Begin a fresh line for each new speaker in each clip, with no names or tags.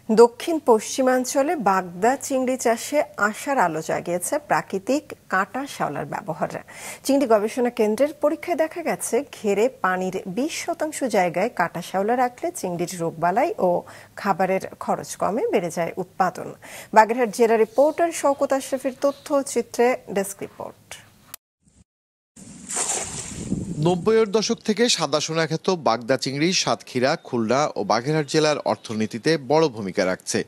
দক্ষিণ পশ্চিমাঞ্চলে বাগদা চিংড়ি চাষে আশার আলো জাগিয়েছে প্রাকৃতিক কাঁটা শ্যাওলার ব্যবহার। চিংড়ি গবেষণা কেন্দ্রের পরীক্ষায় দেখা গেছে ঘেরে পানির 20% জায়গায় কাঁটা শ্যাওলা রাখলে চিংড়ির রোগবালাই ও খাবারের খরচ কমে, বেড়ে যায় উৎপাদন। বাগেরহাট জেলা রিপোর্টার শওকত আশরাফের তথ্য চিত্রে ডেস্ক রিপোর্ট।
90-এর দশক থেকে সাদা সোনা খ্যাত বাগদা চিংড়ি সাতক্ষীরা, খুলনা ও বাগেরহাট জেলার অর্থনীতিতে বড় ভূমিকা রাখছে।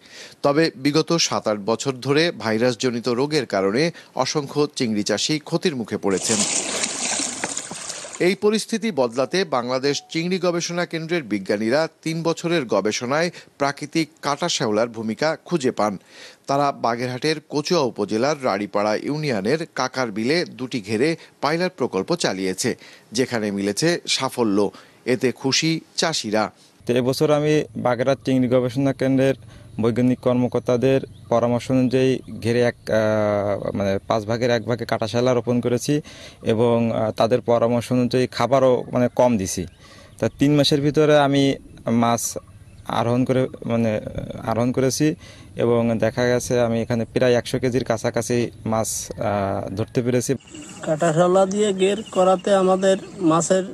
তবে বিগত 7-8 বছর ধরে ভাইরাসজনিত রোগের কারণে অসংখ্য চিংড়ি চাষি ক্ষতির মুখে পড়েছেন। এই পরিস্থিতি বদলাতে বাংলাদেশ চিংড়ি গবেষণা কেন্দ্রের বিজ্ঞানীরা 3 বছরের গবেষণায় প্রাকৃতিক কাঁটা শ্যাওলার ভূমিকা খুঁজে পান। তারা বাগেরহাটের কচুয়া উপজেলার রাড়িপাড়া ইউনিয়নের কাকার বিলে 2টি ঘেরে পাইলট প্রকল্প চালিয়েছে, যেখানে মিলেছে সাফল্য। এতে খুশি চাষিরা।
এবছর আমি বাগেরহাট চিংড়ি গবেষণা কেন্দ্রের বৈজ্ঞানিক কর্মকর্তাদের পরামর্শ অনুযায়ী ঘেরে 5 ভাগের 1 ভাগে কাঁটা শ্যাওলা রোপণ করেছি এবং তাদের পরামর্শ অনুযায়ী খাবারও কম দিছি। তা 3 মাসের ভিতরে আমি মাছ আরোহণ করেছি এবং দেখা গেছে আমি এখানে প্রায় 100 কেজির কাছাকাছি মাছ ধরতে পেরেছি।
কাঁটা শ্যাওলা দিয়ে ঘের করাতে আমাদের মাছের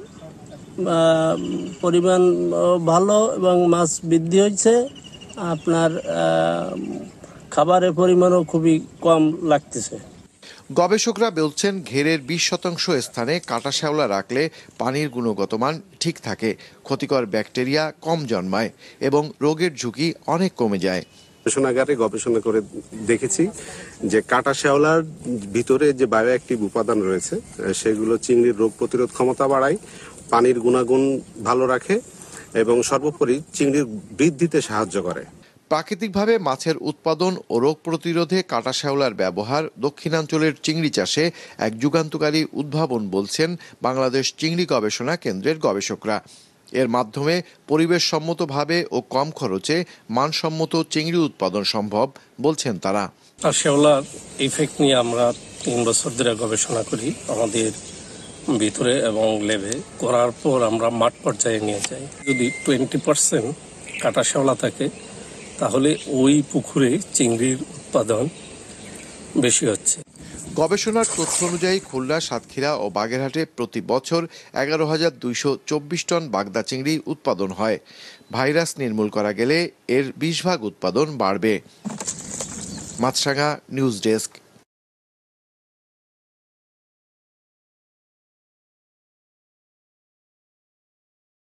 পরিমাণ ভালো এবং মাছ বৃদ্ধি হয়েছে। আপনার খাবারের পরিমাণও খুবই কম লাগতেছে।
গবেষকরা বলছেন ঘেরের 20% স্থানে কাঁটা শ্যাওলা রাখলে পানির গুণগত মান ঠিক থাকে, ক্ষতিকর ব্যাকটেরিয়া কম জন্মায় এবং রোগের ঝুঁকি অনেক কমে যায়।
গবেষণাগারে গবেষণা করে দেখেছি যে কাঁটা শ্যাওলার ভিতরে যে বায়ো অ্যাক্টিভ উপাদান রয়েছে সেগুলো চিংড়ির রোগ প্রতিরোধ ক্ষমতা বাড়ায়, পানির গুণাগুণ ভালো রাখে এবং সর্বোপরি চিংড়ির বৃদ্ধিতে সাহায্য করে।
প্রাকৃতিকভাবে মাছের উৎপাদন ও রোগ প্রতিরোধে কাঁটা শ্যাওলার ব্যবহার দক্ষিণাঞ্চলের চিংড়ি চাষে এক যুগান্তকারী উদ্ভাবন বলছেন বাংলাদেশ চিংড়ি গবেষণা কেন্দ্রের গবেষকরা। এর মাধ্যমে পরিবেশসম্মতভাবে ও কম খরচে মানসম্মত চিংড়ি উৎপাদন সম্ভব বলছেন তারা।
শ্যাওলার ইফেক্ট নিয়ে আমরা 3 বছর ধরে গবেষণা করি আমাদের ভিতরে এবং ল্যাবে। করার পর আমরা মাঠ পর্যায়ে নিয়ে যাই। যদি 20% কাঁটা শ্যাওলা থাকে তাহলে ওই পুকুরে চিংড়ির উৎপাদন বেশি হচ্ছে।
গবেষণার তথ্য অনুযায়ী খুলনা, সাতক্ষীরা ও বাগেরহাটে প্রতি বছর 11,224 টন বাগদা চিংড়ি উৎপাদন হয়। ভাইরাস নির্মূল করা গেলে এর 20 ভাগ উৎপাদন বাড়বে। মাছরাঙা নিউজ ডেস্ক।